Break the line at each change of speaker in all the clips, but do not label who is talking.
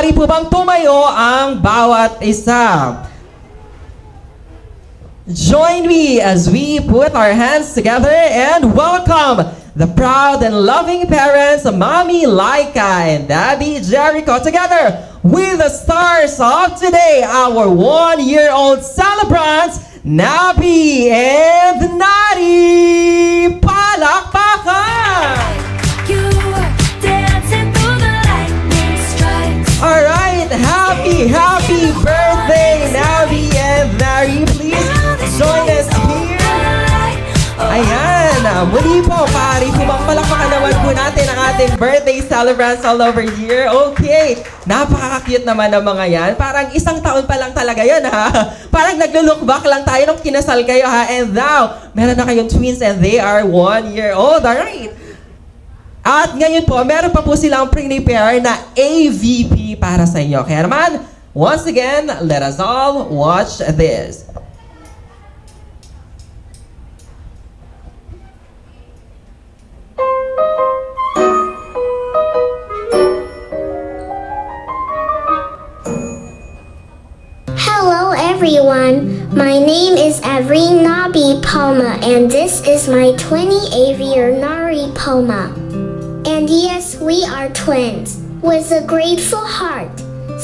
Maaari po bang tumayo ang bawat isa? Join me as we put our hands together and welcome the proud and loving parents, Mommy Laika and Daddy Jericho, together with the stars of today, our one-year-old celebrants, Nabi and Nari. Palakpakan! Alright, happy birthday, Nabi and Nari. Please join us here. Ayan, muli po, pari po bang palakpakan naman po natin ang ating birthday celebrants all over here. Okay, napaka-cute naman ng mga yan. Parang isang taon pa lang talaga yan, ha? Parang naglo-look back lang tayo nung kinasal kayo, ha? And now, meron na kayong twins and they are 1 year old. Alright. At ngayon po, meron pa po silang prepare na AVP para sa inyo. Kaya naman, once again, let us all watch this.
Hello everyone, my name is Avreen Nabi Palma and this is my twinny Avier Nari Palma. And yes, we are twins, with a grateful heart.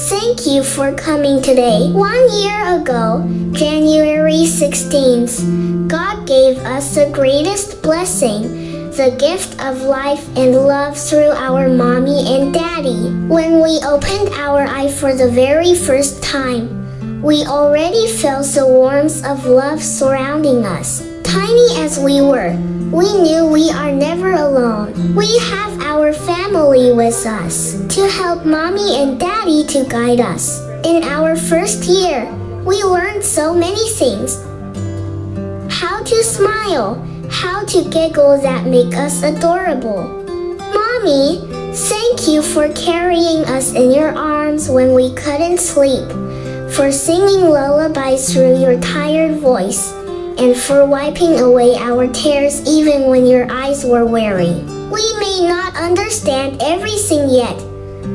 Thank you for coming today. 1 year ago, January 16th, God gave us the greatest blessing, the gift of life and love through our mommy and daddy. When we opened our eye for the very first time, we already felt the warmth of love surrounding us. Tiny as we were, we knew we are never alone. We have our family with us to help mommy and daddy to guide us. In our first year, we learned so many things. How to smile, how to giggle that make us adorable. Mommy, thank you for carrying us in your arms when we couldn't sleep, for singing lullabies through your tired voice, and for wiping away our tears even when your eyes were weary. We may not understand everything yet,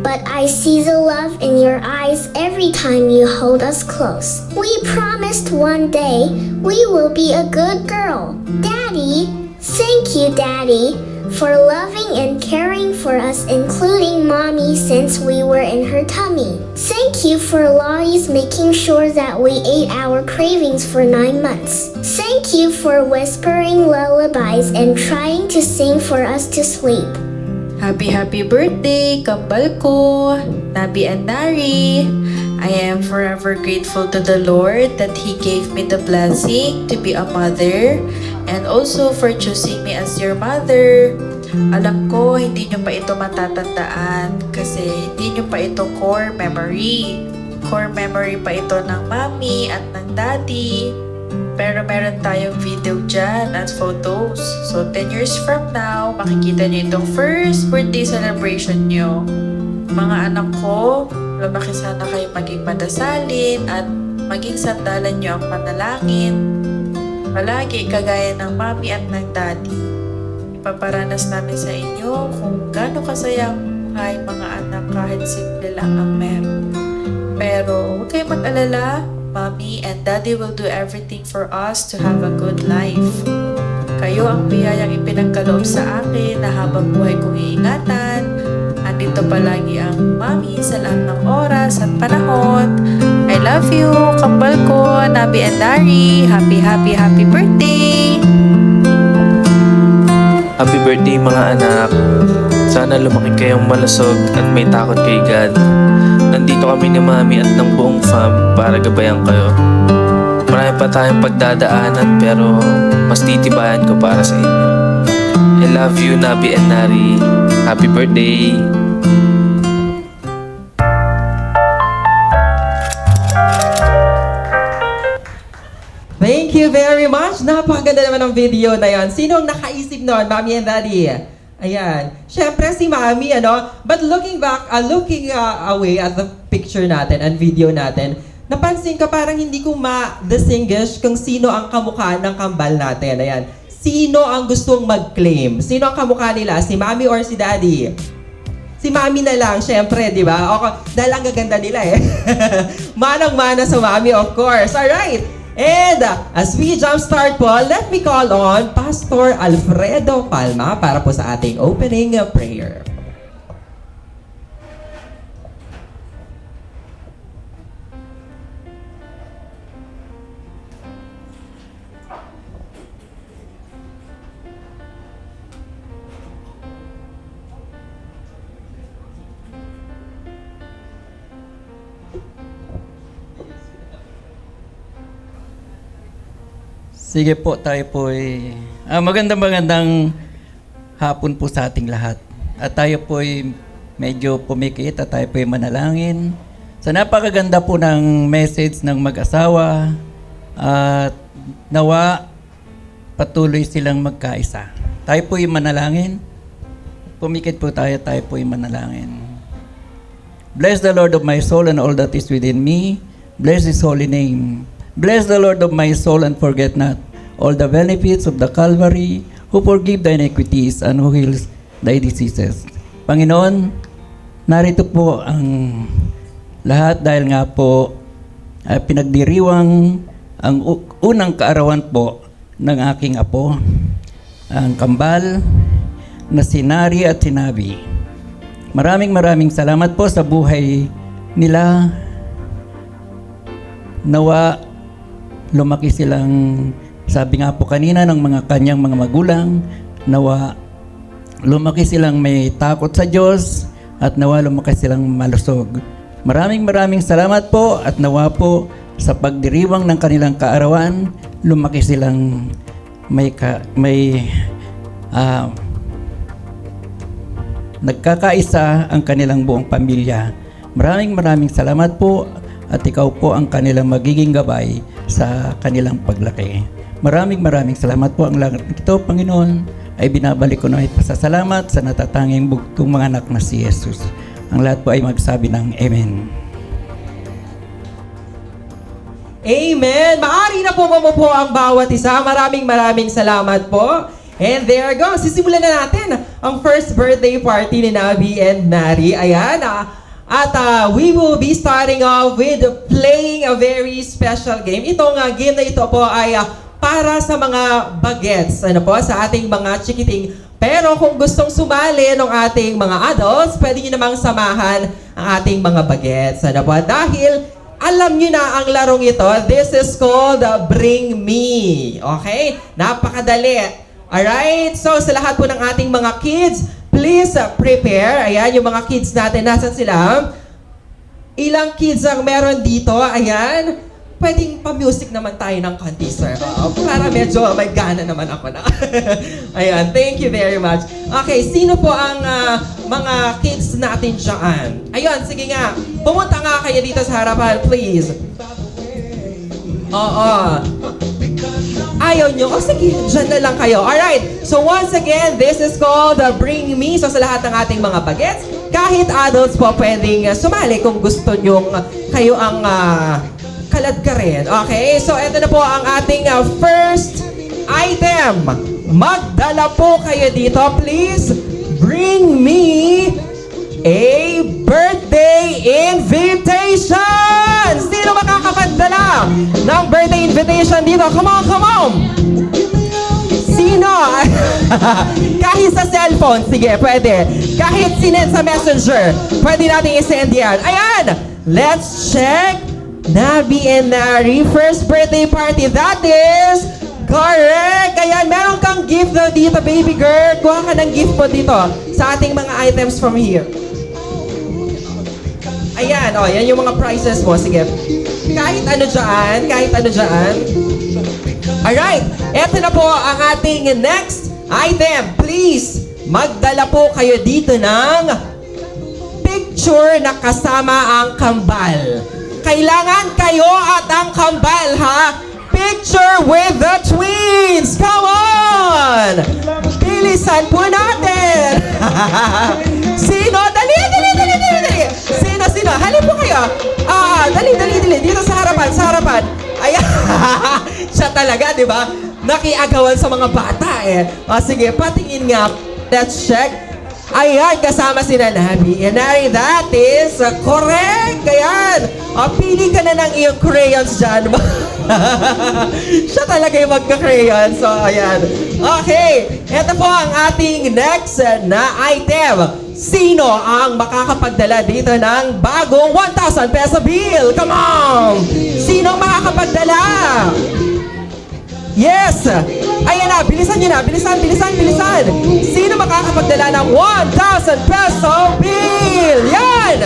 but I see the love in your eyes every time you hold us close. We promised one day we will be a good girl. Daddy, thank you, Daddy, for loving and caring for us, including mommy since we were in her tummy. Thank you for always making sure that we ate our cravings for 9 months. Thank you for whispering lullabies and trying to sing for us to sleep.
Happy birthday, kambal ko, Nabi and Nari. I am forever grateful to the Lord that He gave me the blessing to be a mother and also for choosing me as your mother. Alam ko, hindi nyo pa ito matatandaan kasi hindi nyo pa ito core memory. Core memory pa ito ng mommy at ng daddy. Pero meron tayong video dyan at photos. So 10 years from now, makikita nyo itong first birthday celebration nyo. Mga anak ko, lumaki sana kayo maging madasalin at maging sandalan nyo ang panalangin. Palagi kagaya ng mami at ng daddy. Ipaparanas namin sa inyo kung gaano kasaya ang buhay mga anak kahit simple lang ang meron. Pero huwag kayong mag-alala, mommy and daddy will do everything for us to have a good life. Kayo ang biyayang ipinagkaloob sa akin na habang buhay kong iingatan. Andito palagi ang mommy sa lahat ng oras at panahon. I love you, kambal ko, Nabi and Nari. Happy birthday!
Happy birthday mga anak. Sana lumaki kayong malusog at may takot kay God. Nandito kami ni Mami at ng buong fam para gabayan kayo. Marami pa tayong pagdadaanan pero mas titibayan ko para sa inyo. I love you, Nabi and Nari. Happy birthday!
Thank you very much. Napakaganda naman ng video na yon. Sino ang nakaisip nun, Mommy and Daddy? Ayan. Siyempre si Mommy, ano? But looking back, looking away at the picture natin and video natin, napansin ko parang hindi ko ma-distinguish kung sino ang kamukha ng kambal natin. Ayan. Sino ang gustong mag-claim? Sino ang kamukha nila? Si Mommy or si Daddy? Si Mami na lang, syempre, di ba? Dahil ang gaganda nila eh. Manang-mana sa Mami, of course. Alright. And as we jumpstart po, let me call on Pastor Alfredo Palma para po sa ating opening prayer.
Sige po, tayo po magandang hapon po sa ating lahat. At tayo po medyo pumikit at tayo po manalangin. Sa napakaganda po ng message ng mag-asawa at nawa patuloy silang magkaisa. Tayo po manalangin. Pumikit po tayo po manalangin. Bless the Lord of my soul and all that is within me. Bless His holy name. Bless the Lord of my soul and forget not all the benefits of the Calvary, who forgive thy iniquities and who heals thy diseases. Panginoon, narito po ang lahat dahil nga po pinagdiriwang ang unang kaarawan po ng aking apo, ang kambal na si Nari at si Nabi. Maraming salamat po sa buhay nila. Nawa lumaki silang, sabi nga po kanina ng mga kanyang mga magulang, nawa lumaki silang may takot sa Diyos at nawa lumaki silang malusog. Maraming salamat po at nawa po sa pagdiriwang ng kanilang kaarawan, lumaki silang nagkakaisa ang kanilang buong pamilya. Maraming salamat po at ikaw po ang kanilang magiging gabay sa kanilang paglaki. Maraming salamat po. Ang lahat ito, Panginoon, ay binabalik ko na pasasalamat sa natatanging bugtong mga anak na si Jesus. Ang lahat po ay magsabi ng Amen.
Amen! Maaari na po mamupo ang bawat isa. Maraming salamat po. And there goes. Sisimulan na natin ang first birthday party ni Nabi and Nari. Ayan, at we will be starting off with playing a very special game. Itong game na ito po ay para sa mga bagets, sa ating mga chikiting. Pero kung gustong sumali ng ating mga adults, pwede nyo namang samahan ang ating mga bagets. Dahil alam nyo na ang larong ito, this is called Bring Me. Okay? Napakadali. Alright? So sa lahat po ng ating mga kids, please prepare. Ayan, yung mga kids natin, nasan sila? Ilang kids ang meron dito? Ayan. Pwedeng pa-music naman tayo ng konti, sir. Para medyo may gana naman ako na. Ayan, thank you very much. Okay, sino po ang mga kids natin dyan? Ayun, sige nga. Pumunta nga kayo dito sa harapan, please. Oo. Ayaw nyo? Sige, dyan na lang kayo. Alright, so once again, this is called Bring Me. So sa lahat ng ating mga bagets, kahit adults po pwedeng sumali kung gusto nyo kayo ang kalad ka rin. Okay, so ito na po ang ating first item. Magdala po kayo dito, please. Bring me a birthday invitation! Sino makakapagdala ng birthday invitation dito? Come on! Sino? Kahit sa cellphone, sige, pwede. Kahit sinend sa messenger, pwede natin isend yan. Ayan! Let's check. Nabi and Nari, first birthday party. That is correct! Ayan, meron kang gift daw dito, baby girl. Kuha ka ng gift mo dito sa ating mga items from here. Ayan, yan yung mga prizes mo. Sige. Kahit ano dyan. Alright, eto na po ang ating next item. Please, magdala po kayo dito ng picture na kasama ang kambal. Kailangan kayo at ang kambal, ha? Picture with the twins! Come on! Bilisan po natin! Sino? Dali! Sino? Halip po kayo! Dali! Dito sa harapan. Ayan! Siya talaga, di ba? Nakiagawan sa mga bata eh. Sige, patingin nga. Let's check. Ayan, kasama si Nanabi. Yanari, that is correct. Ayan. Pili ka na ng iyong crayons dyan. Siya talaga yung magka-crayons. So, ayan. Okay. Ito po ang ating next na item. Sino ang makakapagdala dito ng bagong 1,000 peso bill? Come on! Sino ang makakapagdala? Yes! Ayan na, bilisan nyo na. Bilisan. Sino makakapagdala ng 1,000 peso bill? Yan!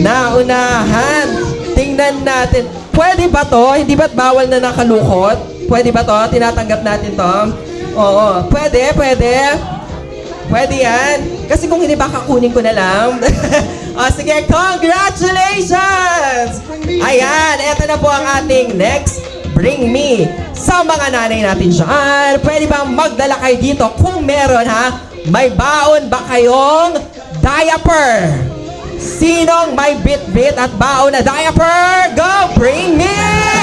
Naunahan. Tingnan natin. Pwede ba to? Hindi ba't bawal na nakalukot? Pwede ba to? Tinatanggap natin to? Oo. Pwede. Pwede yan. Kasi kung hindi, baka kunin ko na lang. Sige, congratulations! Ayan, eto na po ang ating next Bring Me. Sa mga nanay natin dyan, pwede bang magdala kayo dito kung meron ha? May baon ba kayong diaper? Sinong may bit-bit at baon na diaper? Go, bring me!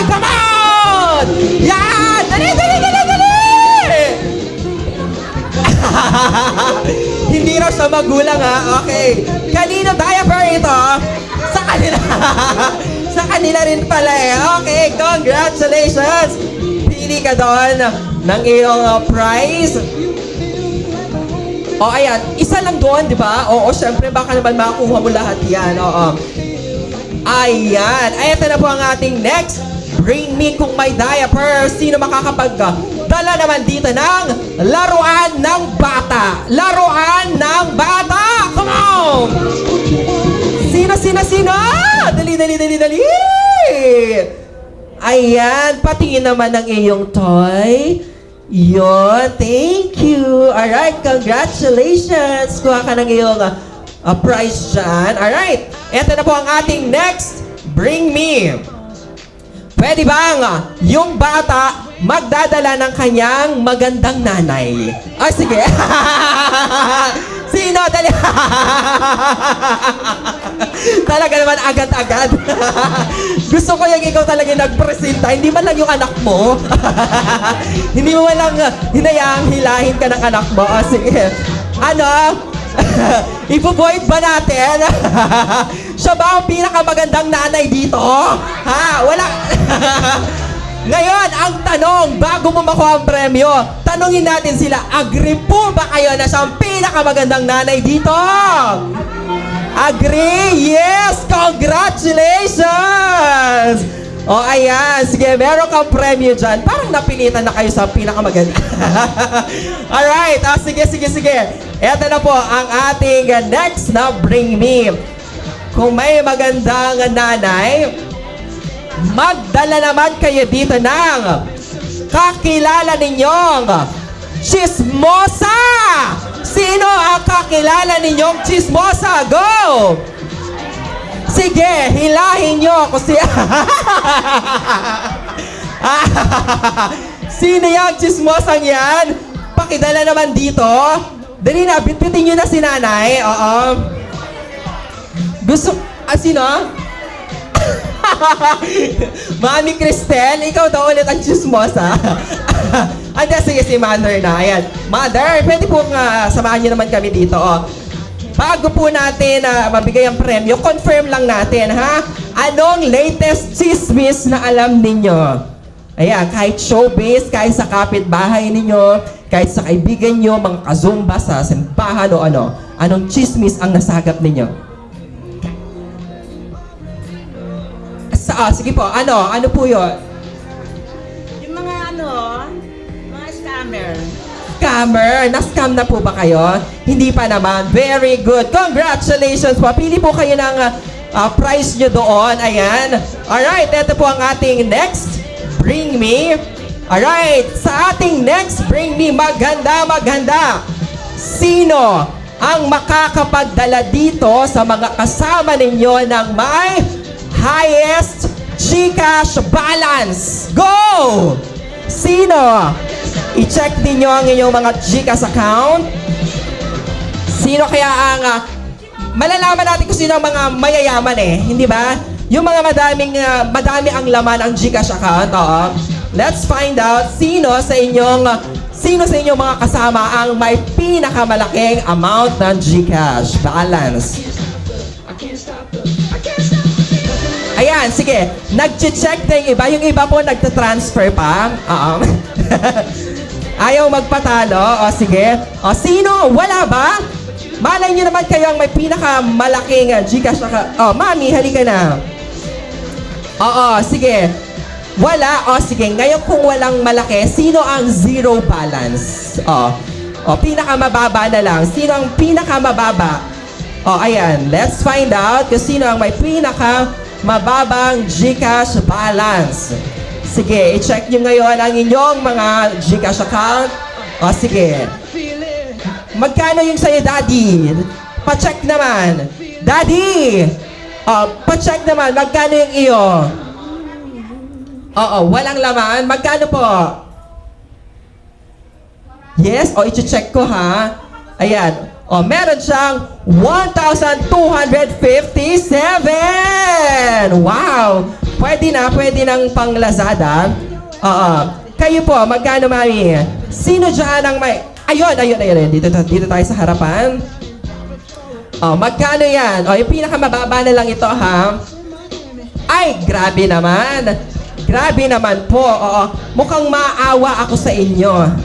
Come on! Yan! Dali! Hindi raw siya magulang ha. Okay. Kanino diaper ito? Sa kanila. Sa kanila rin pala eh. Okay, congratulations! Pili ka doon ng iyong prize. O ayan, isa lang doon, di ba? Oo, syempre baka naman makuha mo lahat yan. Oo. Ayan, ito na po ang ating next. Bring Me kung may diaper. Sino makakapagdala naman dito ng laruan ng bata? Laruan ng bata! Come on! Sino? Dali! Ayan, patingin naman ng iyong toy. Yon, thank you. Alright, congratulations. Kuha ka ng iyong prize dyan. Alright, eto na po ang ating next. Bring Me. Pwede bang yung bata magdadala ng kanyang magandang nanay? Sige. Sino? Dali. Talaga naman agad-agad. Gusto ko yung ikaw talaga nagpresenta. Hindi man lang yung anak mo. Hindi mo man lang hinayaang hilahin ka ng anak mo. Sige. Ano? Ipo-void ba natin? Siya ba ang pinakamagandang nanay dito? Ha? Wala. Ngayon, ang tanong, bago mo makuha ang premyo, tanungin natin sila, agree po ba kayo na siya ang pinakamagandang nanay dito? Agree? Yes! Congratulations! O ayan, sige, meron kang premyo dyan. Parang napilitan na kayo sa pinakamaganda. Alright, sige. Eto na po ang ating next na Bring Me. Kung may magandang nanay, magdala naman kayo dito ng kakilala ninyong chismosa! Sino ang kakilala ninyong chismosa? Go! Sige, hilahin nyo ako Sino yung chismosang yan? Pakidala naman dito. Dali na, bitbitin nyo na si nanay. Oo. Gusto, sino? Mami Cristel, ikaw daw ulit ang chismosa. Anda, sige, si Mother na. Ayan. Mother, pwede pong samahan nyo naman kami dito. Bago po natin mabigay ang premyo, confirm lang natin, ha? Anong latest chismis na alam ninyo? Ayan, kahit showbiz, kahit sa kapitbahay ninyo, kahit sa kaibigan nyo, mga kazumba sa simbahan o ano, anong chismis ang nasagap ninyo? Sige po, ano po yun?
Yung mga mga scammer.
Scammer? Na-scam na po ba kayo? Hindi pa naman. Very good. Congratulations po. Pili po kayo ng prize nyo doon. Ayan. Alright, ito po ang ating next Bring Me. Alright, sa ating next Bring Me, maganda. Sino ang makakapagdala dito sa mga kasama ninyo ng may highest GCash balance? Go! Sino? I-check ninyo ang inyong mga GCash account. Sino kaya ang malalaman natin kung sino ang mga mayayaman hindi ba? Yung mga madami ang laman ang GCash account. Let's find out sino sa inyong sino sa inyo mga kasama ang may pinakamalaking amount ng GCash balance? Ayan, sige. Nag-check na yung iba. Yung iba po nagtatransfer pa. Ayaw magpatalo. O sige. O sino? Wala ba? Malay nyo naman kayo ang may pinakamalaking GCash. Mami, halika na. Oo, sige. Wala. O sige. Ngayon kung walang malaki, sino ang zero balance? O pinakamababa na lang. Sino ang pinakamababa? O ayan. Let's find out kung sino ang may pinakamababang GCash balance. Sige, i-check nyo ngayon ang inyong mga GCash account. O sige. Magkano yung sa'yo, Daddy? Pa-check naman. Daddy! Pa-check naman. Magkano yung iyo? Oo, walang laman. Magkano po? Yes? I-check ko ha. Ayan. Meron siyang 1,257! Wow! Pwede nang pang Lazada. Kayo po, magkano, Mami? Sino dyan ang may... Ayun. Dito tayo sa harapan. Magkano yan? Yung pinakamababa na lang ito, ha? Ay, grabe naman. Grabe naman po. Mukhang maawa ako sa inyo.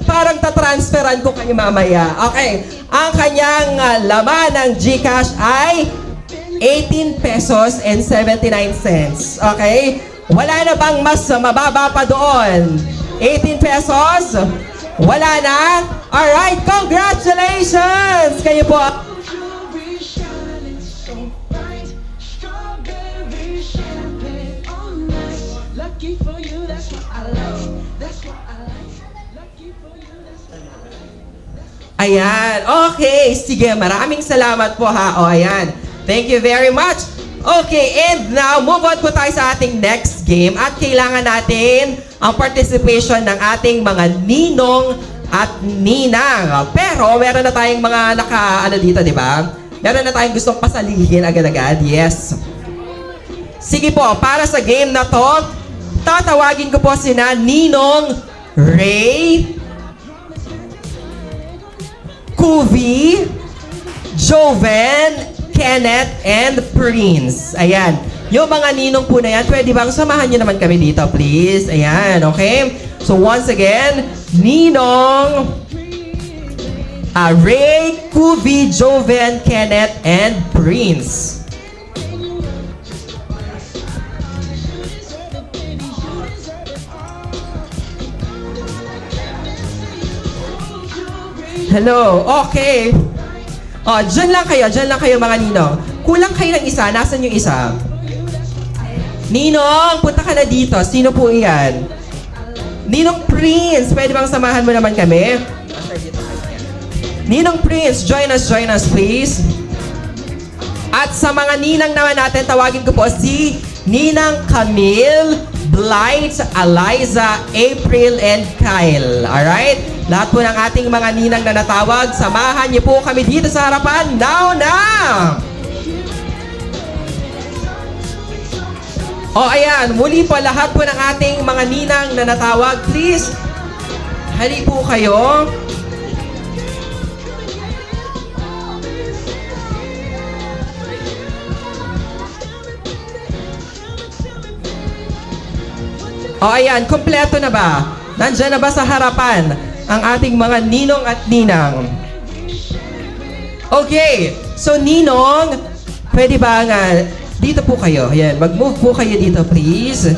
Parang tatransferan ko kayo mamaya. Okay. Ang kanyang laman ng GCash ay 18 pesos and 79 cents. Okay? Wala na bang mas mababa pa doon? 18 pesos? Wala na? Alright, congratulations! Kayo po. Ayan, okay. Sige, maraming salamat po ha. Ayan. Thank you very much. Okay, and now, move on po tayo sa ating next game. At kailangan natin ang participation ng ating mga ninong at ninang. Pero, meron na tayong mga dito, di ba? Meron na tayong gustong pasalihin agad-agad. Yes. Sige po, para sa game na to, tatawagin ko po sina Ninong Ray, Kuvi, Joven, Kenneth, and Prince. Ayan. Yung mga ninong po na yan, pwede bang samahan nyo naman kami dito, please? Ayan, okay? So, once again, Ninong, Ray, Kuvi, Joven, Kenneth, and Prince. Hello, okay. Dyan lang kayo mga ninong. Kulang kayo ng isa, nasan yung isa? Ninong, punta ka na dito. Sino po iyan? Ninong Prince, pwede bang samahan mo naman kami? Ninong Prince, join us please. At sa mga ninang naman natin, tawagin ko po si Ninang Camille, Blight, Eliza, April, and Kyle. Alright? Lahat po ng ating mga ninang na natawag, samahan niyo po kami dito sa harapan. Now na! Ayan. Muli po lahat po ng ating mga ninang na natawag. Please, hali po kayo. Ayan. Kompleto na ba? Nandyan na ba sa harapan ang ating mga ninong at ninang? Okay. So, ninong, pwede ba nga, dito po kayo. Ayan, mag-move po kayo dito, please.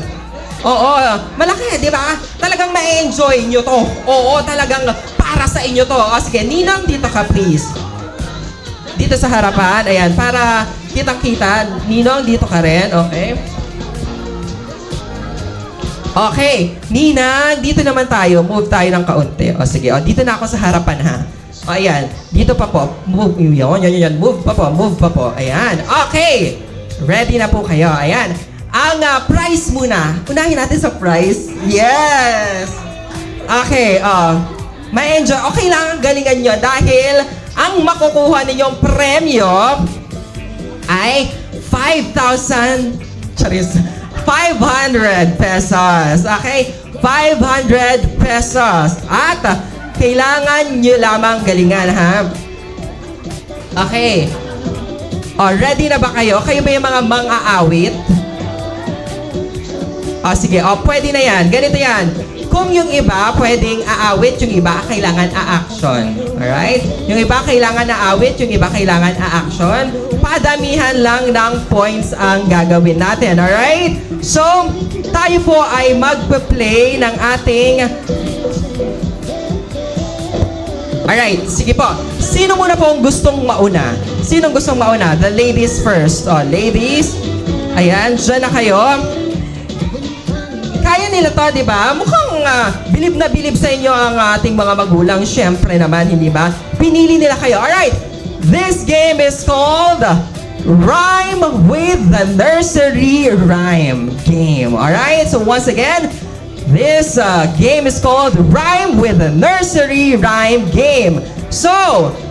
Oo, malaki, di ba? Talagang ma-enjoy nyo to. Oo, talagang para sa inyo to. Sige, ninang, dito ka, please. Dito sa harapan. Ayan, para kitang-kita. Ninong, dito ka rin. Okay. Okay, ninang, dito naman tayo. Move tayo ng kaunti. Sige, dito na ako sa harapan, ha? Ayan, dito pa po. Move, yan. Move pa po. Ayan, okay. Ready na po kayo. Ayan. Ang prize muna. Unahin natin sa prize. Yes! Okay, ma-enjoy. Okay lang ang galingan nyo dahil ang makukuha ninyong premyo ay 5,000 charis. 500 pesos. Okay? 500 pesos. At kailangan nyo lamang galingan, ha? Okay. Ready na ba kayo? Kayo ba yung mga mang-aawit? Sige. Pwede na yan. Ganito yan. Kung yung iba pwedeng aawit, yung iba kailangan a-action. Alright? Yung iba kailangan aawit, yung iba kailangan a-action. Padamihan lang ng points ang gagawin natin. Alright? So, tayo po ay magpe-play ng ating... Alright, sige po. Sino muna po ang gustong mauna? Sinong gustong mauna? The ladies first. Ladies. Ayan, dyan na kayo. Kaya nila to, di ba? Mukhang bilib na bilib sa inyo ang ating mga magulang. Siyempre naman, hindi ba? Pinili nila kayo. Alright, this game is called Rhyme with the Nursery Rhyme Game. Alright, so once again, this game is called Rhyme with the Nursery Rhyme Game. So,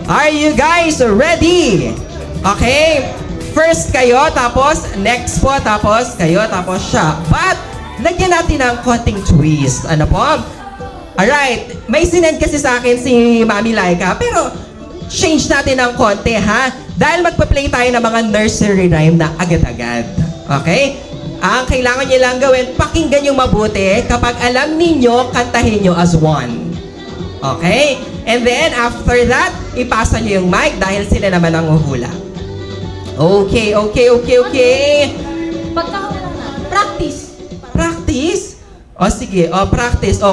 are you guys ready? Okay? First kayo, tapos next po, tapos kayo, tapos siya. But, lagyan natin ng konting twist. Ano po? Alright. May sinend kasi sa akin si Mami Laika, pero change natin ng konti, ha? Dahil magpa-play tayo ng mga nursery rhyme na agad-agad. Okay? Ang kailangan nyo lang gawin, pakinggan yung mabuti. Kapag alam ninyo, kantahin nyo as one. Okay? And then, after that, ipasa nyo yung mic dahil sila naman ang uhula. Okay.
Practice.
Practice? Sige. Practice.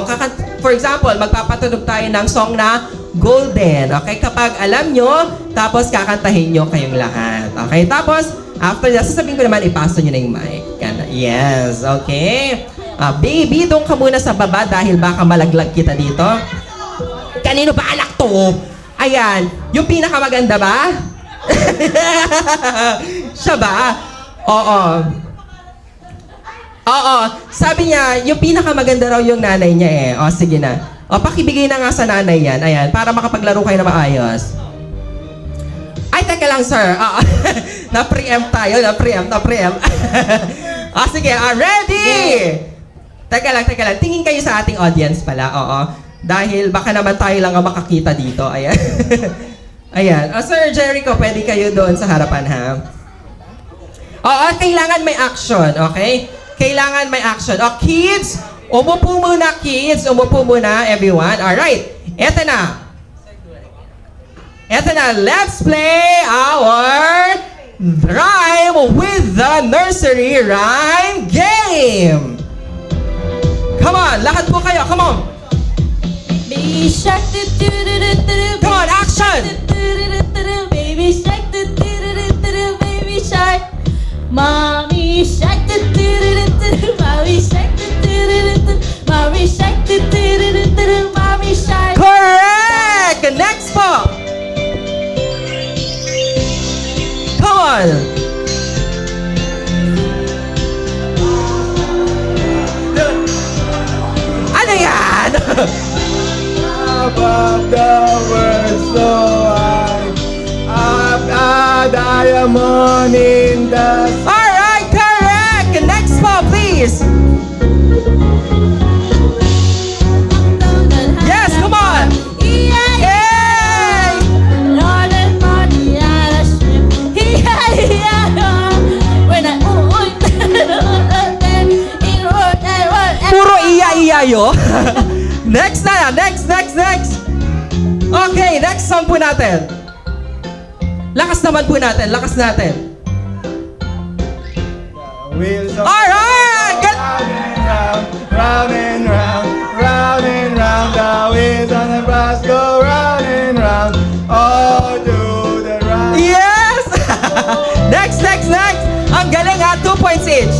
For example, magpapatunog tayo ng song na Golden. Okay? Kapag alam nyo, tapos kakantahin nyo kayong lahat. Okay? Tapos, after that, sasabihin ko naman, ipasa nyo na yung mic. Yes. Okay? Baby, doon ka muna sa baba dahil baka malaglag kita dito. Kanino ba anak to? Ayan. Yung pinakamaganda ba? Siya ba? Oo. Sabi niya, yung pinakamaganda raw yung nanay niya eh. Sige na. Pakibigay na nga sa nanay yan. Ayan, para makapaglaro kayo na maayos. Ay, teka lang, sir. Na-preempt tayo. Na-preempt. Sige. Ready? Teka lang. Tingin kayo sa ating audience pala. Dahil baka naman tayo lang ang makakita dito. Ayan. Ayan. Sir Jericho, pwede kayo doon sa harapan, ha? Kailangan may action, okay? Kailangan may action. Kids, umupo muna, kids. Umupo muna, everyone. Alright. Eto na. Let's play our Rhyme with the Nursery Rhyme Game. Come on, lahat po kayo. Come on.
Baby shark,
Come on, action.
Baby shark, baby shark. Mommy shark, mommy shark, mommy shark, mommy shark.
Correct! Next po. Come on. Ano yan?
Above the world so high, up a diamond in the sky.
Alright, correct! Next po, please. Yes, come on. Yay!
Lord and money and a ship. When I
Puro iya-iyayo. Next na. Next. Okay, next song po natin. Lakas naman po natin.
Wheels of
Alright! Good.
round and round, round and round. The wheels on the bus go round and round. All do the round.
Yes! Next. Ang galing ha, 2 points each.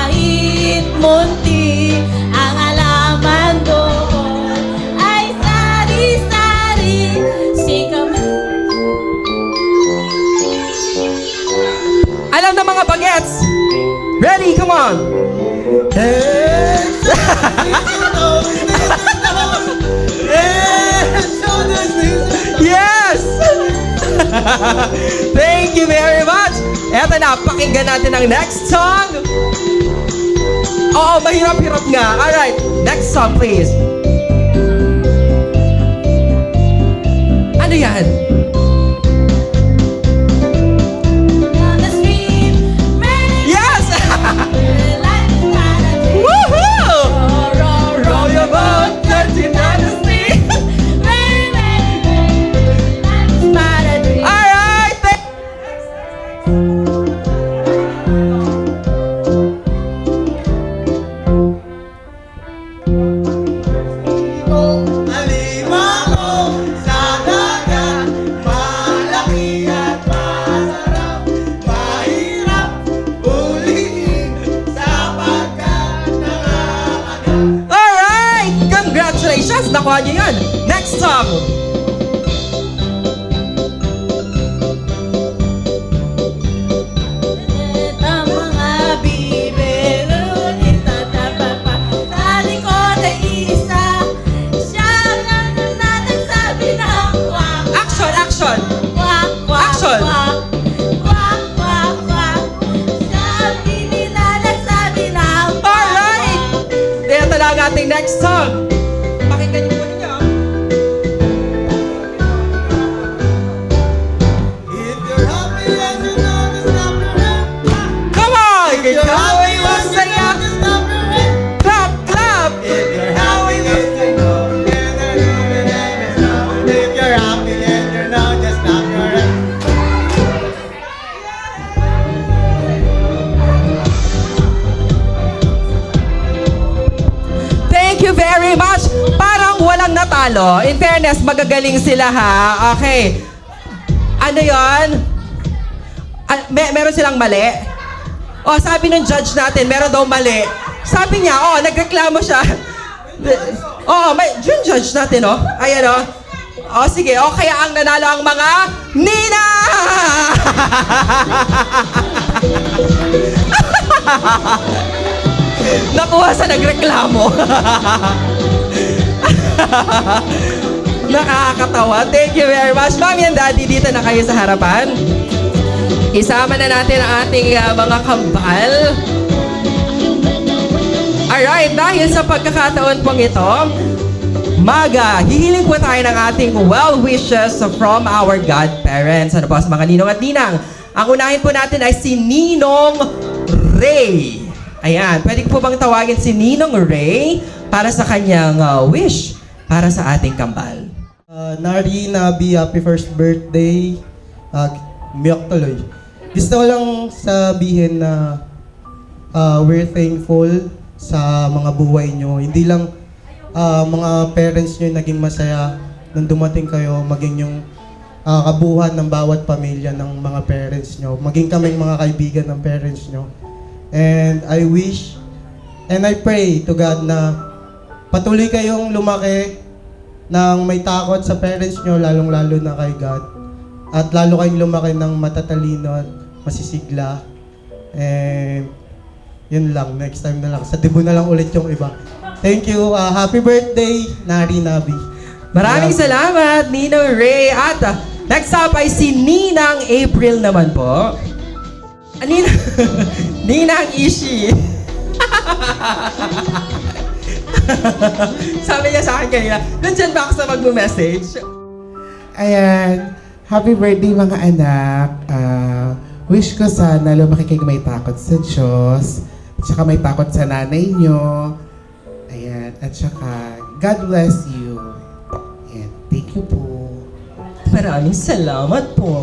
kahit munti ang alaman doon ay sari-sari sikap.
Alam na mga bagets. Ready, come on. Yes! Thank you very much. Eto na, pakinggan natin ang next song. Oo, mahirap-hirap nga. Alright, next song please. Ano yan?
On the street, many
Yes!
life is not a dream.
Woohoo!
Row,
Row your boat, dirty dynasty.
many, life is not a dream.
Alright,
Alimango sa dagat, malaki at masarap, mahirap ulitin sapagkat nakakagat.
alright! Congratulations! Nakuha niyo yan. Next song.
Ang mga bibelo, itatapapa. Sa likod ay isa, siya ang nagsabi ng kwak.
Action, action!
Kwak, kwak,
Action!
kwak. Kwak, kwak, kwak. Siya ang nagsabi ng kwak,
Alright!
kwak.
Ito na ang ating next song. Pakinggan niyo po ninyo.
If you're happy and you know to stop your head,
Come on!
if you're
Ikaw
happy
ay
and you
masaya.
know to stop your head,
Clap, clap!
if you're happy just to know, if you're happy and you know just stop your head.
Thank you very much. Parang walang natalo. In fairness, magagaling sila ha. Okay. Ano yon? Meron silang mali? O, sabi ng judge natin, meron daw mali. Sabi niya, nagreklamo siya. May judge natin, Ayan, sige, kaya ang nanalo ang mga Nina! Nakuha sa nagreklamo. Nakakatawa. Thank you very much. Mommy and Daddy, dito na kayo sa harapan. Isama na natin ang ating mga kambal. Alright, dahil sa pagkakataon pong ito, hihiling po tayo ng ating well wishes from our godparents. Ano po sa mga ninong at ninang? Ang unahin po natin ay si Ninong Ray. Ayan, pwede ko po bang tawagin si Ninong Ray para sa kanyang wish para sa ating kambal?
Nari, Nabi, happy first birthday. Miyak tuloy. Gusto ko lang sabihin na we're thankful sa mga buhay nyo. Hindi lang mga parents nyo naging masaya nung dumating kayo, maging yung kabuuan ng bawat pamilya ng mga parents nyo. Maging kaming mga kaibigan ng parents nyo. And I wish and I pray to God na patuloy kayong lumaki ng may takot sa parents nyo, lalong-lalo na kay God. At lalo kayong lumaki ng matatalino at masisigla. And yun lang, next time na lang. Sa debut na lang ulit yung iba. Thank you. Happy birthday, Nari Nabi.
Maraming salamat, Ninong Ray. At next up ay si Ninang April naman po. Ninang Ishi. Sabi niya sa akin kanina, nandyan ba ako sa magmo-message?
Ayan, happy birthday mga anak. Wish ko sana lumaki kayo may takot sa Diyos, at saka may takot sa nanay nyo. Ayan, at saka God bless you. Ayan, thank you po.
Maraming salamat po.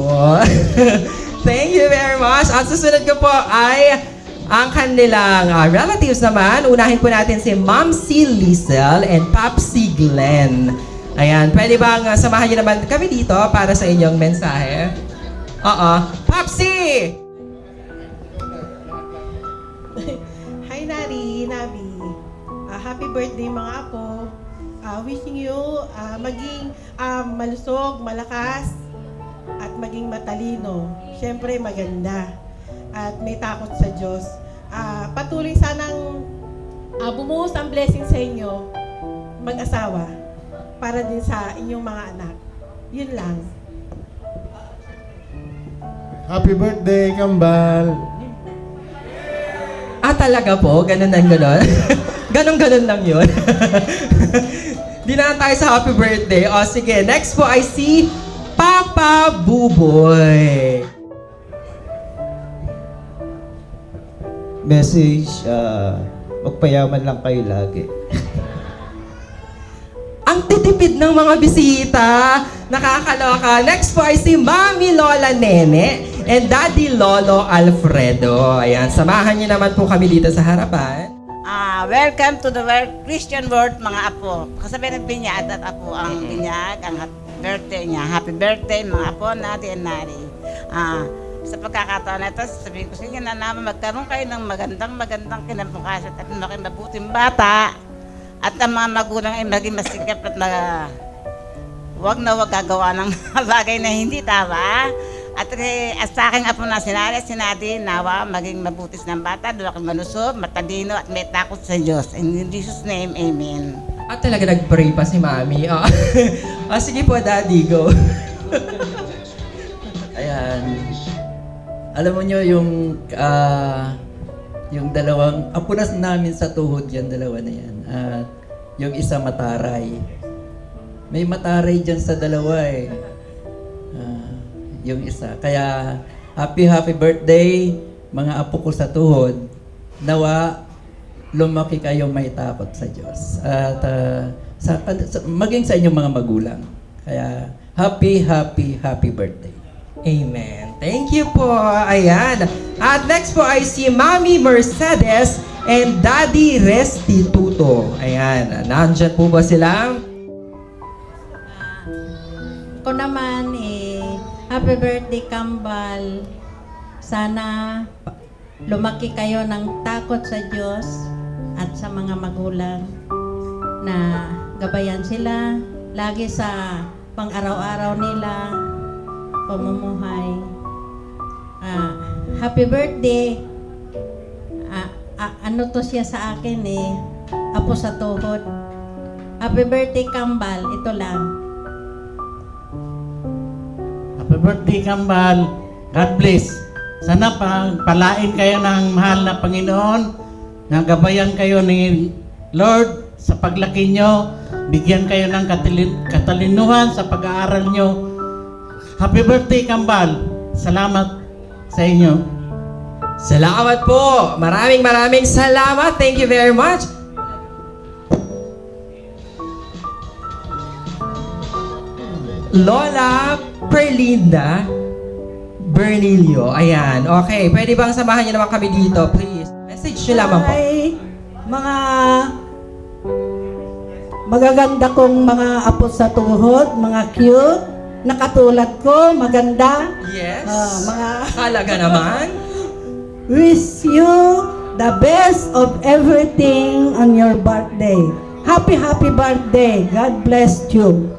Thank you very much. At susunod ko po ay ang kanilang relatives naman. Unahin po natin si Ma'am C. Liesel and Popsi Glenn. Ayan, pwede bang samahan niyo naman kami dito para sa inyong mensahe? Popsi!
Hi Nari, Nabi. Happy birthday mga apo. Wishing you maging malusog, malakas, at maging matalino. Siyempre maganda. At may takot sa Diyos. Patuloy sanang bumuhos ang blessing sa inyo, mag-asawa, para din sa inyong mga anak. Yun lang.
Happy birthday, Kambal!
Talaga po? Ganun lang ganun? Ganun lang yun. Di na tayo sa happy birthday. O sige, next po ay si Papa Buboy.
Message, magpayaman lang kayo lagi.
Ang titipid ng mga bisita. Nakakaloka. Next po ay si Mami Lola Nene and Daddy Lolo Alfredo. Ayan, samahan niyo naman po kami dito sa harapan.
Welcome to the Christian world, mga apo. Kasabi ng binyag at apo ang binyag, ang birthday niya. Happy birthday, mga apo, Nadi and Nari. Sa pagkakataon na ito, sasabihin ko sa inyo na naman magkaroon kayo ng magandang kinabukasan at maging mabuting bata. At ang mga magulang ay maging masikap at wag gagawa ng bagay na hindi tama. At sa aking apo na sinadi, nawa maging mabutis ng bata, luwag malusog, matalino at may takot sa Diyos. In Jesus' name, Amen.
At talaga nag-pray pa si Mami. Sige po, Daddy, go.
Ayan. Alam mo nyo yung dalawang, apo na namin sa tuhod yan, dalawa na yan. At yung isa mataray. May mataray dyan sa dalawa eh. Yung isa. Kaya, happy birthday, mga apo ko sa tuhod. Nawa, lumaki kayong may takot sa Diyos. At maging sa inyong mga magulang. Kaya, happy birthday.
Amen. Thank you po. Ayan. At next po ay si Mami Mercedes and Daddy Restituto. Ayan. Nandyan po ba sila?
Ako naman, happy birthday, Kambal. Sana lumaki kayo ng takot sa Diyos at sa mga magulang na gabayan sila lagi sa pang-araw-araw nila pamumuhay. Happy birthday. Ano to siya sa akin apo sa tuhod. Happy birthday, Kambal. Ito lang.
Happy birthday, Kambal. God bless. Sana palain kayo ng mahal na Panginoon. Nagabayan kayo ni Lord sa paglaki nyo. Bigyan kayo ng katalinuhan sa pag-aaral nyo. Happy birthday, Kambal. Salamat sa inyo.
Salamat po. Maraming salamat. Thank you very much. Lola Perlinda Bernilio. Ayan. Okay. Pwede bang samahan niyo naman kami dito, please? Message niyo lamang po.
Hi, mga magaganda kong mga apo sa tuhod, mga cute, na katulad ko, maganda.
Yes.
Mga
Talaga naman.
wish you the best of everything on your birthday. Happy birthday. God bless you.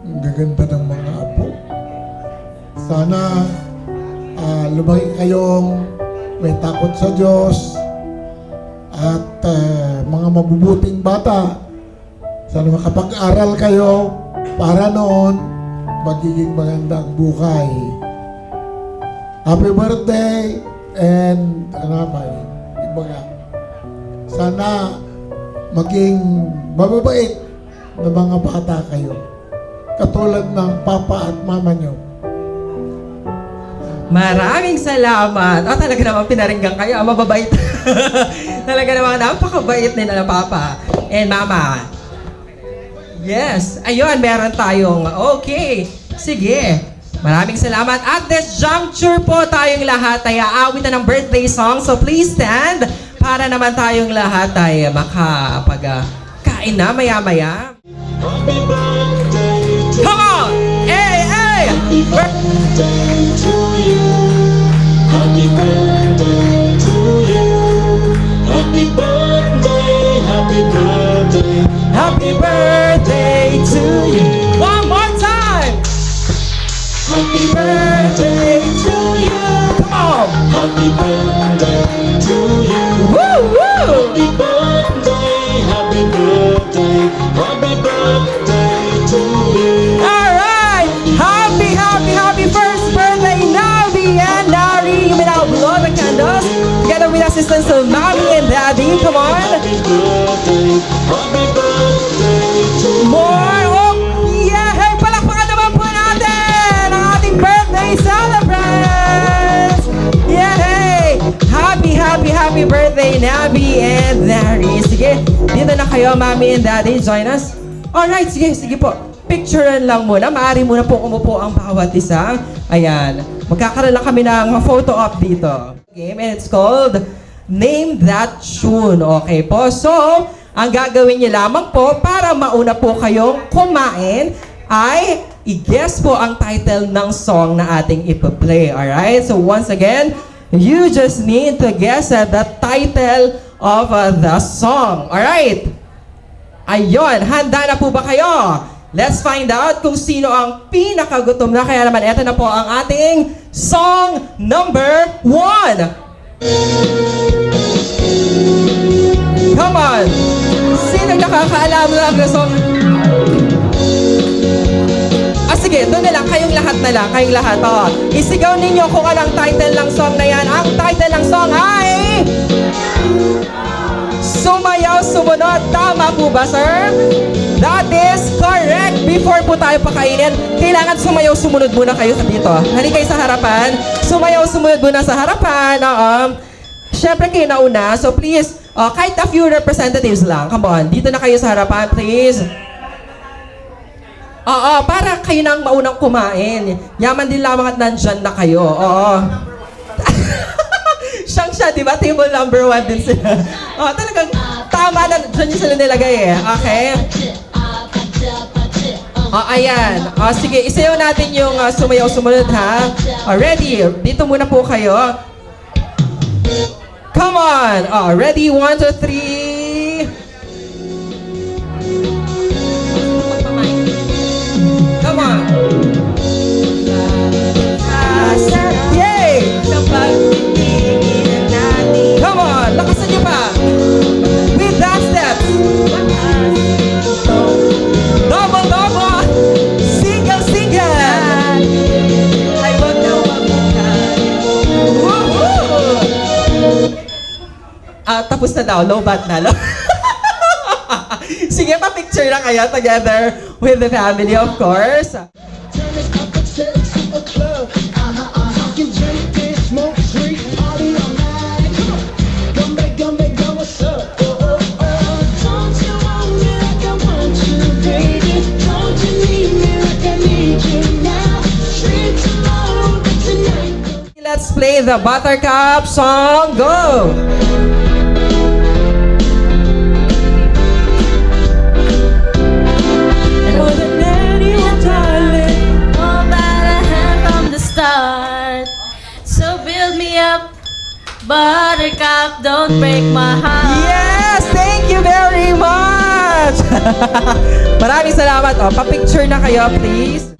Ang gaganda ng mga apo. Sana lumaki kayong may takot sa Diyos at mga mabubuting bata. Sana makapag-aral kayo para noon magiging magandang buhay. Happy birthday and sana maging mababait na mga bata kayo. Katulad ng papa at mama nyo.
Maraming salamat. Talaga naman pinaringgan kayo. Mababait. Talaga naman napakabait nila ng papa and mama. Yes. Ayun, meron tayong okay. Sige. Maraming salamat. At this juncture po tayong lahat ay aawit na ng birthday song. So please stand para naman tayong lahat ay makapagkain na maya-maya. Come on! Hey, hey!
Happy birthday to you. Happy birthday to you. Happy birthday, happy birthday.
Happy birthday to you. One more time!
Happy birthday to you.
Come on!
Happy birthday to you.
Woo, woo!
Happy birthday, happy birthday. Happy birthday
listen to Mommy and Daddy. Come on.
Happy birthday to you.
More. Oh, yeah. Hey, palakpakan naman po natin ang ating birthday celebrants. Yeah, hey. Happy birthday, Nabi and Larry. Sige, dito na kayo, Mommy and Daddy. Join us. Alright, sige po. Picturean lang muna. Maaari muna po umupo ang bawat isa. Ayan. Magkakaroon lang kami ng photo op dito. Game and it's called Name That Tune. Okay po. So, ang gagawin niyo lamang po para mauna po kayong kumain ay i-guess po ang title ng song na ating ipa-play. Alright? So, once again, you just need to guess the title of the song. Alright? Ayun, handa na po ba kayo? Let's find out kung sino ang pinakagutom na. Kaya naman, eto na po ang ating song number 1. Come on! Sino nakakaalam ng song? Sige, doon na lang. Kayong lahat na lang. Kayong lahat. Oh. Isigaw ninyo kung anong title ng song na yan. Ang title ng song ay... Sumayaw, Sumunod. Tama po ba, sir? That is correct. Before po tayo pakainin, kailangan sumayaw, sumunod muna kayo dito. Halika kayo sa harapan. Sumayaw, sumunod muna sa harapan. Siyempre kayo nauna. So please, kahit a few representatives lang. Come on. Dito na kayo sa harapan, please. Oo, para kayo nang maunang kumain. Yaman din lamang at nandyan na kayo. Oo. Siyang siya, di ba? Table number 1 din sila. Oh, talagang tama na. Dyan yung sila nilagay eh. Okay? Oh, ayan. Oh, sige, isayaw natin yung sumayaw sumunod ha. Oh, ready? Dito muna po kayo. Come on! Oh, ready? 1, 2, 3. Come on! Yay! Come on! Lakasan niyo pa! With that steps! Double, double! Single, single! Ay, wag na mabukan. Woohoo! Tapos na daw. Low bat na. Sige, pa-picture na kayo together with the family, of course. Let's play the Buttercup song. Go!
So build me up, Buttercup, don't break my heart.
Yes! Thank you very much! Maraming salamat. Oh, pa-picture na kayo, please.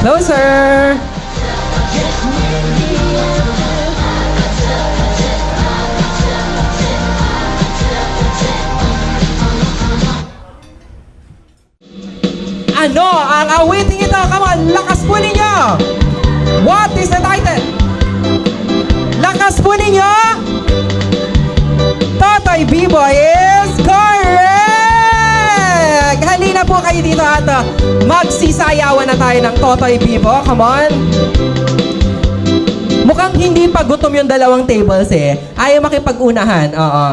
Closer! Ano ang awiting ito? Come on, lakas po ninyo! What is the title? Lakas po ninyo! Totoy B-Boy is correct! Halina po kayo dito at magsisayawan na tayo ng Totoy Bibo. Come on! Mukhang hindi pa gutom yung dalawang tables eh. Ayaw makipag-unahan. Oo.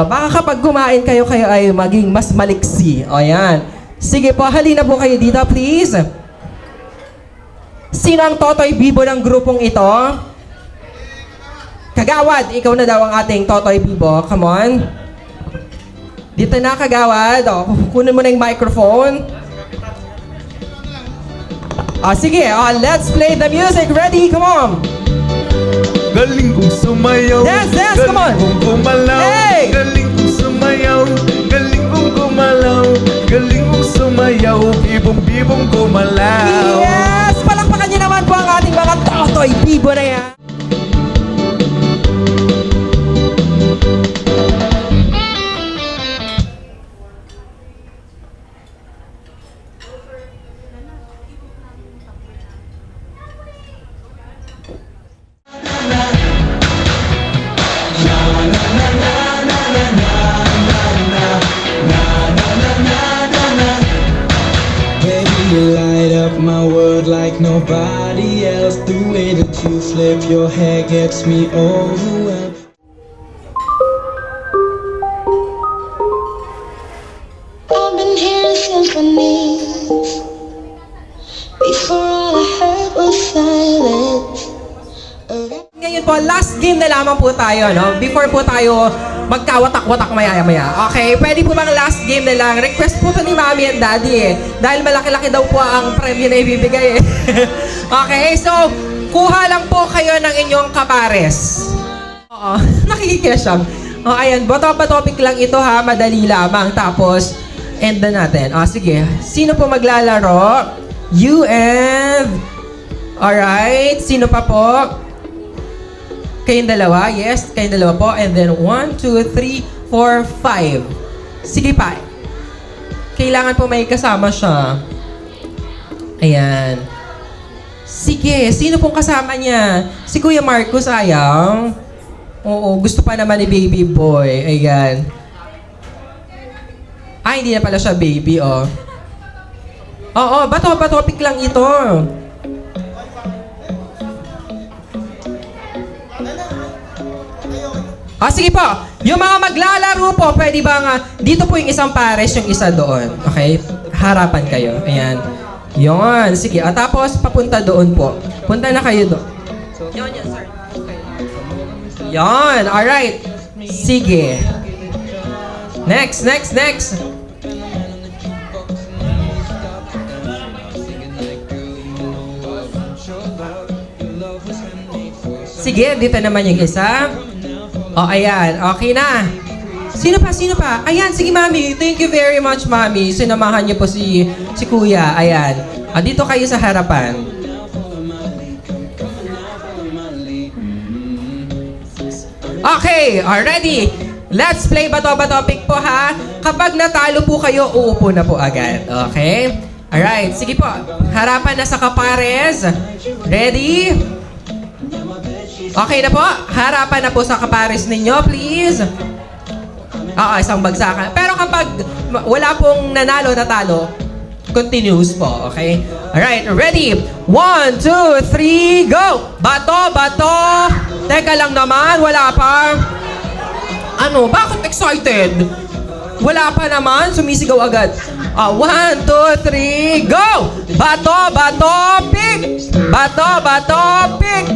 Baka kapag kumain kayo ay maging mas maliksi. O yan. Sige po, halina po kayo dito please. Sino ang Totoy Bibo ng grupong ito? Kagawad, ikaw na daw ang ating Totoy Bibo. Come on. Dito na, Kagawad. O, kunin mo na yung microphone. Sige. Let's play the music. Ready? Come on.
Galing kong sumayaw.
Dance, dance, come on.
Galing kong gumalaw.
Hey!
Galing kong sumayaw. Galing kong gumalaw. Galing kong sumayaw. Bibong-bibong gumalaw.
Yes! Palakpakan niyo naman po ang ating mga Totoy Bibo. Takbo na yan.
Baby, you light up my world like nobody else. The way that you flip your hair gets me overwhelmed.
I've been hearing symphonies. Before all I heard was silence.
Ngayon po, last game na lamang po tayo, no? Before po tayo magkawatak-watak maya-maya. Okay, pwede po bang last game na lang? Request po to ni Mami and Daddy eh. Dahil malaki-laki daw po ang premyo na ibibigay eh. Okay, so, kuha lang po kayo ng inyong kapares. Oo, nakikikesang. O, ayan, topic lang ito ha, madali lamang. Tapos, end na natin. O, sige, sino po maglalaro? You and... Alright, sino pa po? Kayong dalawa, yes, kayong dalawa po. And then 1, 2, 3, 4, 5. Sige pa. Kailangan po may kasama siya. Ayan. Sige, sino pong kasama niya? Si Kuya Marcos, sayang. Oo, gusto pa naman ni baby boy. Ayan. Ay, hindi na pala siya baby, oh. Oo, topic lang ito. Sige po. Yung mga maglalaro po, pwede bang dito po yung isang pares, yung isa doon. Okay? Harapan kayo. Ayan. Yon. Sige. Tapos, papunta doon po. Punta na kayo doon. Yon, sir. Okay. Yon. Alright. Sige. Next. Sige, dito naman yung isa. Ayan. Okay na. Sino pa? Ayan, sige mami. Thank you very much, mami. Sinamahan niyo po si kuya. Ayan. Dito kayo sa harapan. Okay, already. Let's play bato-bato pick po ha. Kapag natalo po kayo, uupo na po agad. Okay? Alright, sige po. Harapan na sa kapares. Ready? Okay na po. Harapan na po sa kapares ninyo, please. Isang bagsakan. Pero kapag wala pong nanalo, natalo, continuous po, okay? Alright, ready? 1, 2, 3, go! Bato! Teka lang naman, wala pa. Ano? Bakit excited? Wala pa naman, sumisigaw agad. 1, 2, 3, go! Bato, pick! Bato, pick!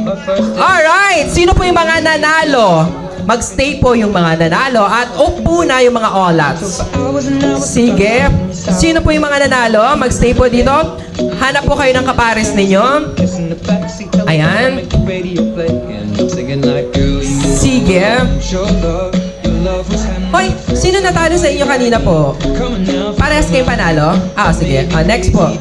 Alright, sino po yung mga nanalo? Mag-stay po yung mga nanalo at upo na yung mga olats. Sige. Sino po yung mga nanalo? Mag-stay po dito. Hanap po kayo ng kapares ninyo. Ayan. Sige. Hoy, sino natalo sa inyo kanina po? Parehas kayo panalo? Sige. Next po.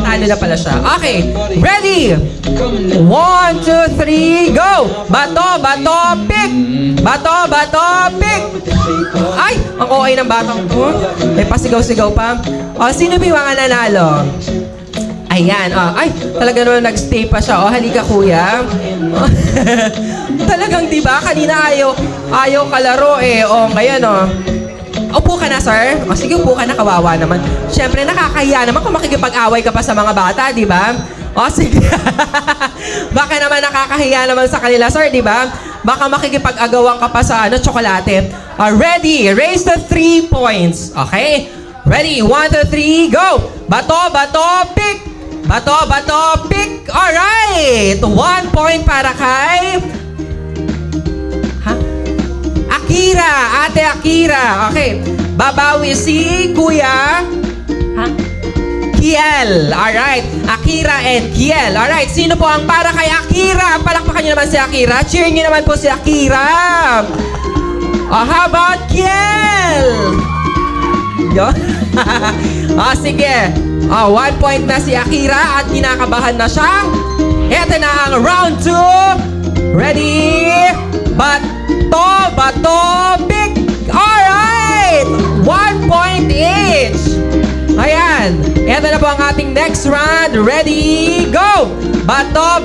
Talo na pala siya. Okay. Ready? 1, 2, 3, go! Bato, pick! Bato, pick! Ay! Ang okay ng batang ko. May pasigaw-sigaw pa. Sino ba yung mga nanalo? Ayan. Ay, talaga naman nag-stay pa siya. Halika kuya. Talagang diba? Kanina ayaw kalaro eh. Ngayon upo ka na, sir. Sige, upo ka na. Kawawa naman. Siyempre, nakakahiya naman kung makikipag-away ka pa sa mga bata, di ba? Sige. Baka naman nakakahiya naman sa kanila, sir, di ba? Baka makikipag-agawan ka pa sa tsokolate. Ready? Raise the 3 points. Okay? Ready? 1, 2, 3, go! Bato, pick! Bato, pick! Alright! 1 point para kay... Akira! Ate Akira! Okay. Babawi si Kuya... Kiel. Alright. Akira and Kiel. Alright. Sino po ang para kay Akira? Palakpakan nyo naman si Akira. Cheer nyo naman po si Akira. How about Kiel? Sige. 1 point na si Akira at kinakabahan na siya. Ito na ang round 2. Ready? Bato, pick. Alright! 1 point each. Ayan. Ito na po ang ating next round. Ready? Go! Bato,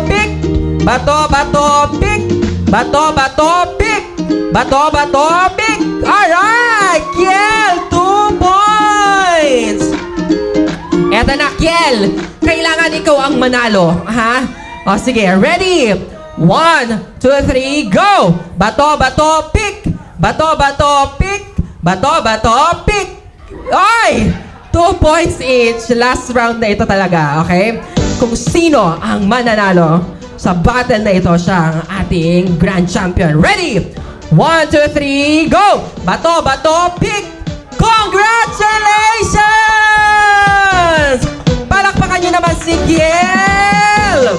pick. Bato, pick. Bato, pick. Bato, pick. Alright! Kiel, 2 points. Eto na, Kiel. Kailangan ikaw ang manalo. Ha? Sige. Ready? 1, 2, 3, go! Bato, pick. Bato, pick. Bato, pick. Ay! 2 points each. Last round na ito talaga, okay? Kung sino ang mananalo sa battle na ito, siya ang ating grand champion. Ready? 1, 2, 3, go! Bato, pick! Congratulations! Palakpakan nyo naman si Kiel!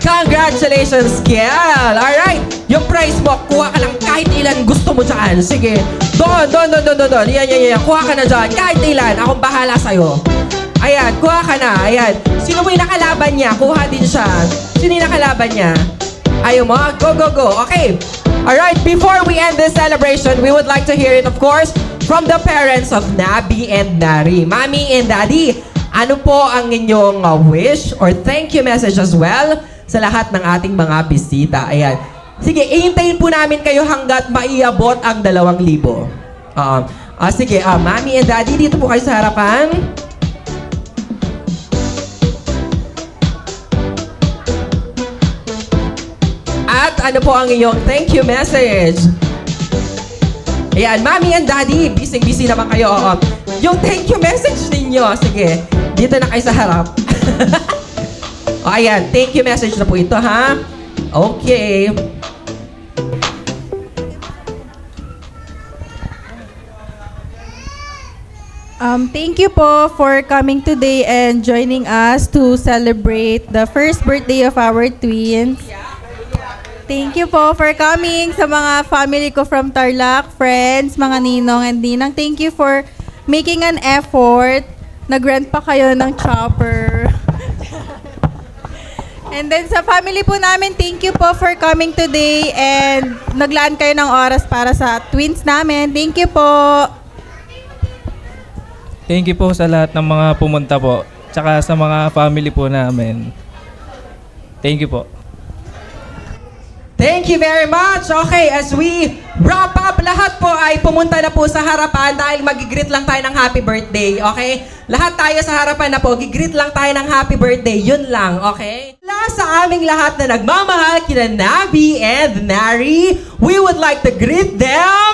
Congratulations, Kiel! Alright, yung prize mo, kuha ka lang kahit ilan gusto mo dyan. Sige, doon. Yan. Kuha ka na dyan, kahit ilan. Akong bahala sa'yo. Ayan, kuha ka na. Ayan. Sino mo yung nakalaban niya? Kuha din siya. Sino yung nakalaban niya? Ayaw mo? Go. Okay. Alright, before we end this celebration, we would like to hear it, of course, from the parents of Nabi and Nari. Mommy and Daddy, ano po ang inyong wish or thank you message as well sa lahat ng ating mga bisita? Ayan. Sige, ihintayin po namin kayo hanggat maiabot ang 2,000. Sige, Mommy and Daddy, dito po kayo sa harapan. At ano po ang inyong thank you message? Ayan, Mommy and Daddy, busy naman kayo. Yung thank you message ninyo, sige, dito na kayo sa harap. Ayan, thank you message na po ito, ha? Okay.
Thank you po for coming today and joining us to celebrate the first birthday of our twins. Thank you po for coming sa mga family ko from Tarlac, friends, mga ninong and ninang. Thank you for making an effort. Nag-rent pa kayo ng chopper. And then sa family po namin, thank you po for coming today and naglaan kayo ng oras para sa twins namin. Thank you po.
Thank you po sa lahat ng mga pumunta po. Tsaka sa mga family po namin. Thank you po.
Thank you very much. Okay, as we wrap up, lahat po ay pumunta na po sa harapan dahil mag-greet lang tayo ng happy birthday, okay? Lahat tayo sa harapan na po, gigreet lang tayo ng happy birthday, yun lang, okay? Sa aming lahat na nagmamahal kina Nabi and Nari, we would like to greet them